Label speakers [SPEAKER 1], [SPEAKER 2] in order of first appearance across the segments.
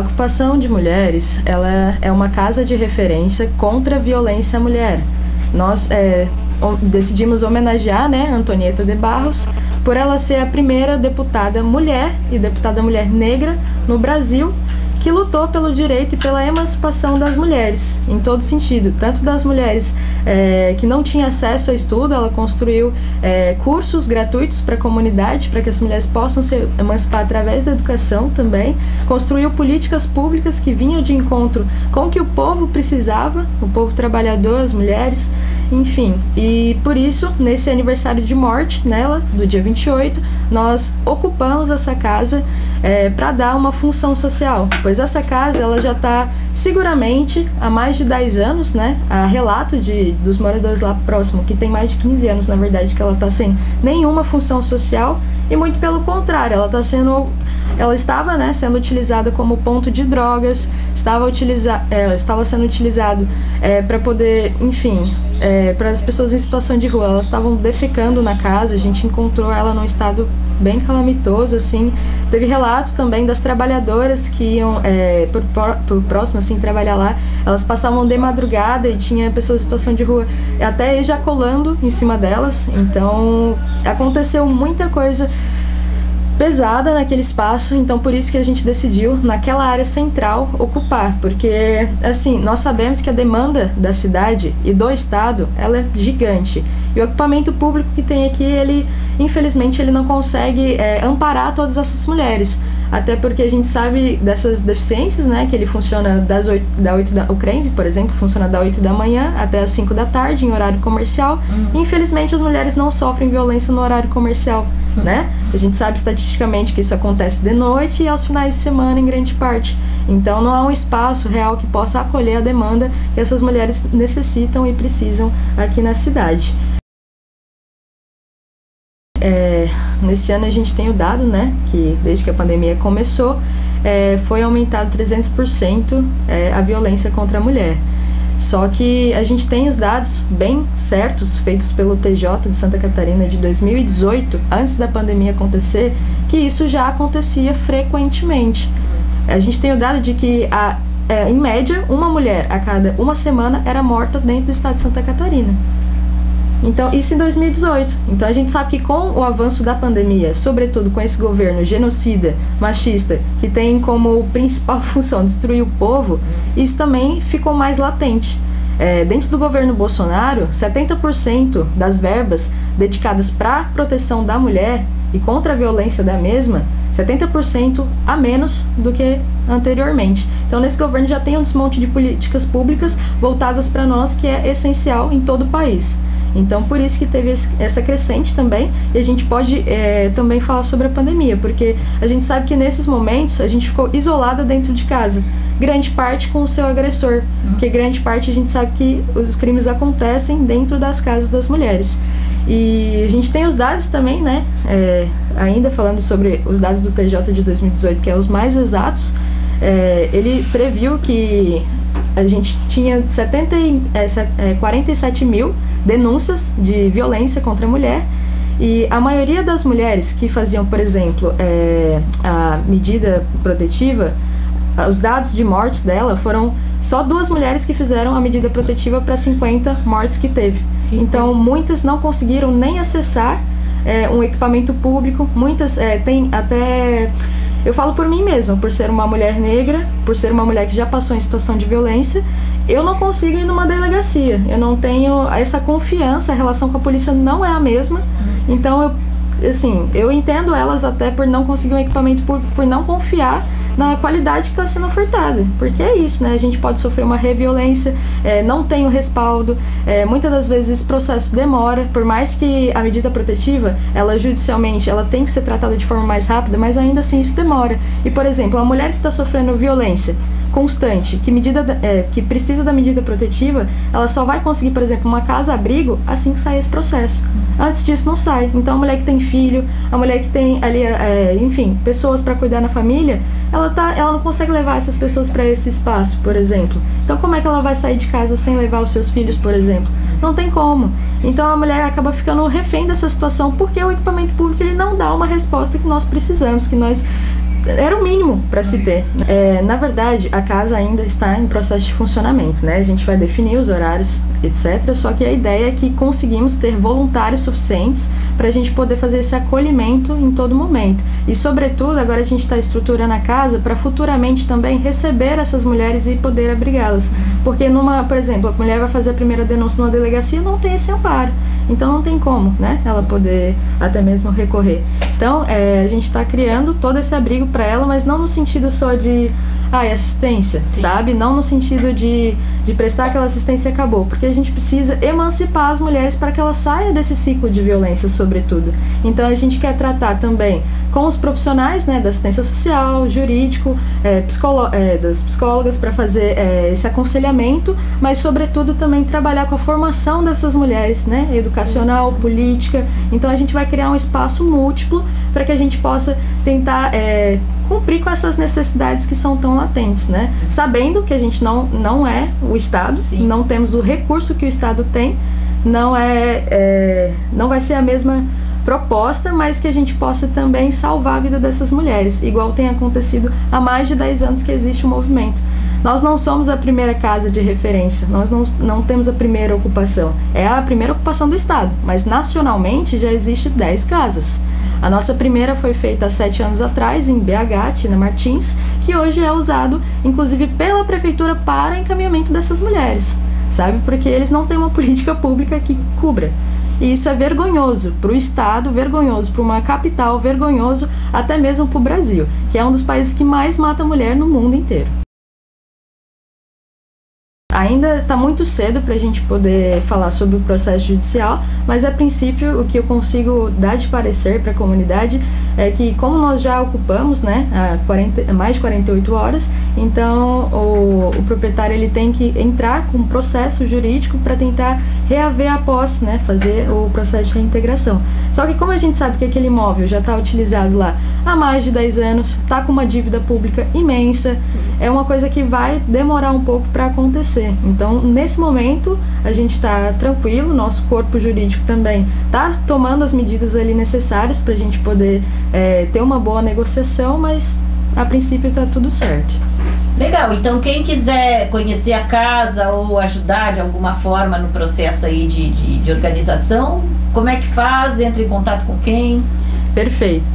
[SPEAKER 1] Ocupação de Mulheres, ela é uma casa de referência contra a violência à mulher. Nós decidimos homenagear, né, Antonieta de Barros, por ela ser a primeira deputada mulher e deputada mulher negra no Brasil que lutou pelo direito e pela emancipação das mulheres, em todo sentido, tanto das mulheres que não tinham acesso ao estudo. Ela construiu cursos gratuitos para a comunidade, para que as mulheres possam se emancipar através da educação também, construiu políticas públicas que vinham de encontro com o que o povo precisava, o povo trabalhador, as mulheres, enfim. E por isso, nesse aniversário de morte nela, do dia 28, nós ocupamos essa casa para dar uma função social, pois essa casa ela já está seguramente há mais de 10 anos, né? A relato dos moradores lá próximo, que tem mais de 15 anos, na verdade, que ela está sem nenhuma função social, e muito pelo contrário, ela estava, né, sendo utilizada como ponto de drogas, estava sendo utilizado para poder, enfim, para as pessoas em situação de rua. Elas estavam defecando na casa, a gente encontrou ela num estado bem calamitoso, assim. Teve relatos também das trabalhadoras que iam por próximo, assim, trabalhar lá. Elas passavam de madrugada e tinha pessoas em situação de rua até ejaculando em cima delas. Então, aconteceu muita coisa pesada naquele espaço, então por isso que a gente decidiu, naquela área central, ocupar, porque, assim, nós sabemos que a demanda da cidade e do estado, ela é gigante, e o equipamento público que tem aqui, infelizmente, ele não consegue amparar todas essas mulheres, até porque a gente sabe dessas deficiências, né, que ele funciona o CREMV, por exemplo, funciona das 8 da manhã até as 5 da tarde, em horário comercial, e infelizmente as mulheres não sofrem violência no horário comercial, né? A gente sabe estatisticamente que isso acontece de noite e aos finais de semana em grande parte. Então não há um espaço real que possa acolher a demanda que essas mulheres necessitam e precisam aqui na cidade. Nesse ano a gente tem o dado, né, que desde que a pandemia começou, foi aumentado 300% a violência contra a mulher. Só que a gente tem os dados bem certos, feitos pelo TJ de Santa Catarina de 2018, antes da pandemia acontecer, que isso já acontecia frequentemente. A gente tem o dado de que, em média, uma mulher a cada uma semana era morta dentro do estado de Santa Catarina. Então, isso em 2018. Então, a gente sabe que com o avanço da pandemia, sobretudo com esse governo genocida, machista, que tem como principal função destruir o povo, isso também ficou mais latente. Dentro do governo Bolsonaro, 70% das verbas dedicadas para a proteção da mulher e contra a violência da mesma, 70% a menos do que anteriormente. Então, nesse governo já tem um desmonte de políticas públicas voltadas para nós, que é essencial em todo o país. Então, por isso que teve essa crescente também, e a gente pode também falar sobre a pandemia, porque a gente sabe que nesses momentos a gente ficou isolada dentro de casa, grande parte com o seu agressor, porque grande parte a gente sabe que os crimes acontecem dentro das casas das mulheres. E a gente tem os dados também, né, ainda falando sobre os dados do TJ de 2018, que é os mais exatos, ele previu que a gente tinha 47 mil denúncias de violência contra a mulher, e a maioria das mulheres que faziam, por exemplo, a medida protetiva, os dados de mortes dela foram só 2 mulheres que fizeram a medida protetiva para 50 mortes que teve. Então, muitas não conseguiram nem acessar um equipamento público, muitas têm até... Eu falo por mim mesma, por ser uma mulher negra, por ser uma mulher que já passou em situação de violência, eu não consigo ir numa delegacia, eu não tenho essa confiança, a relação com a polícia não é a mesma, então eu entendo elas até por não conseguir um equipamento público, por não confiar na qualidade que está sendo ofertada, porque é isso, né? A gente pode sofrer uma reviolência, não tem o respaldo, muitas das vezes esse processo demora, por mais que a medida protetiva, ela judicialmente, ela tem que ser tratada de forma mais rápida, mas ainda assim isso demora. E, por exemplo, a mulher que está sofrendo violência constante, que precisa da medida protetiva, ela só vai conseguir, por exemplo, uma casa-abrigo assim que sair esse processo. Antes disso não sai. Então a mulher que tem filho, a mulher que tem ali, enfim, pessoas para cuidar na família, ela não consegue levar essas pessoas para esse espaço, por exemplo. Então como é que ela vai sair de casa sem levar os seus filhos, por exemplo? Não tem como. Então a mulher acaba ficando refém dessa situação, porque o equipamento público ele não dá uma resposta que nós precisamos, que nós era o mínimo para se ter. Na verdade, a casa ainda está em processo de funcionamento, né? A gente vai definir os horários, etc. Só que a ideia é que conseguimos ter voluntários suficientes para a gente poder fazer esse acolhimento em todo momento. E, sobretudo, agora a gente está estruturando a casa para futuramente também receber essas mulheres e poder abrigá-las. Porque, por exemplo, a mulher vai fazer a primeira denúncia numa delegacia, não tem esse amparo. Então não tem como, né, ela poder até mesmo recorrer. Então a gente está criando todo esse abrigo para ela, mas não no sentido só de assistência, sim, sabe? Não no sentido de prestar aquela assistência e acabou, porque a gente precisa emancipar as mulheres para que elas saiam desse ciclo de violência, sobretudo. Então a gente quer tratar também com os profissionais, né, da assistência social, jurídico, das psicólogas para fazer esse aconselhamento, mas sobretudo também trabalhar com a formação dessas mulheres, né, educacional, política. Então a gente vai criar um espaço múltiplo para que a gente possa tentar cumprir com essas necessidades que são tão latentes, né? Sabendo que a gente não é o Estado, sim, não temos o recurso que o Estado tem, não vai ser a mesma proposta, mas que a gente possa também salvar a vida dessas mulheres, igual tem acontecido há mais de 10 anos que existe o movimento. Nós não somos a primeira casa de referência, nós não temos a primeira ocupação, é a primeira ocupação do Estado, mas nacionalmente já existe 10 casas. A nossa primeira foi feita há 7 anos atrás, em BH, Tina Martins, que hoje é usado, inclusive, pela prefeitura para encaminhamento dessas mulheres, sabe? Porque eles não têm uma política pública que cubra. E isso é vergonhoso para o Estado, vergonhoso para uma capital, vergonhoso até mesmo para o Brasil, que é um dos países que mais mata mulher no mundo inteiro. Ainda está muito cedo para a gente poder falar sobre o processo judicial, mas a princípio o que eu consigo dar de parecer para a comunidade é que, como nós já ocupamos, né, mais de 48 horas, então o proprietário ele tem que entrar com um processo jurídico para tentar reaver a posse, né, fazer o processo de reintegração. Só que como a gente sabe que aquele imóvel já está utilizado lá há mais de 10 anos, está com uma dívida pública imensa, é uma coisa que vai demorar um pouco para acontecer. Então, nesse momento, a gente está tranquilo, nosso corpo jurídico também está tomando as medidas ali necessárias para a gente poder ter uma boa negociação, mas a princípio está tudo certo.
[SPEAKER 2] Legal, então quem quiser conhecer a casa ou ajudar de alguma forma no processo aí de organização, como é que faz? Entra em contato com quem?
[SPEAKER 1] Perfeito.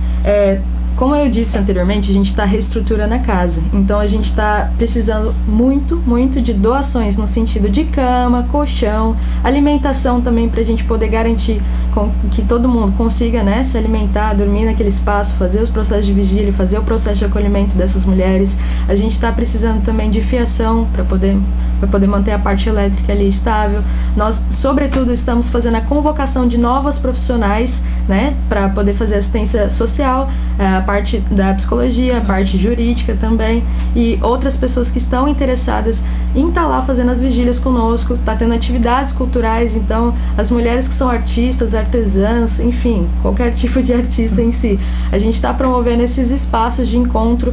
[SPEAKER 1] Como eu disse anteriormente, a gente está reestruturando a casa, então a gente está precisando muito, muito de doações no sentido de cama, colchão, alimentação também, para a gente poder garantir que todo mundo consiga, né, se alimentar, dormir naquele espaço, fazer os processos de vigília, fazer o processo de acolhimento dessas mulheres. A gente está precisando também de fiação para poder manter a parte elétrica ali estável. Nós, sobretudo, estamos fazendo a convocação de novas profissionais, né, para poder fazer assistência social, a parte da psicologia, a parte jurídica também, e outras pessoas que estão interessadas em estar lá fazendo as vigílias conosco, tá tendo atividades culturais. Então as mulheres que são artistas, artesãs, enfim, qualquer tipo de artista em si, a gente está promovendo esses espaços de encontro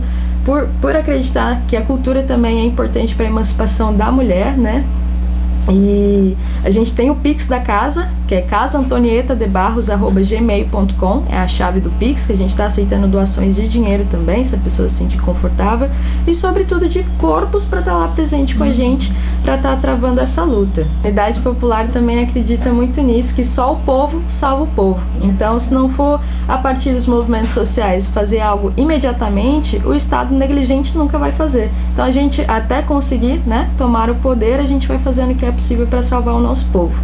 [SPEAKER 1] por acreditar que a cultura também é importante para a emancipação da mulher, né? E a gente tem o Pix da casa, que é casaantonietadebarros@gmail.com, é a chave do Pix, que a gente está aceitando doações de dinheiro também, se a pessoa se sentir confortável, e sobretudo de corpos para estar lá presente com a gente, para estar travando essa luta. A Unidade Popular também acredita muito nisso, que só o povo salva o povo. Então, se não for a partir dos movimentos sociais fazer algo imediatamente, o Estado negligente nunca vai fazer. Então a gente, até conseguir, né, tomar o poder, a gente vai fazendo o que é possível para salvar o nosso povo.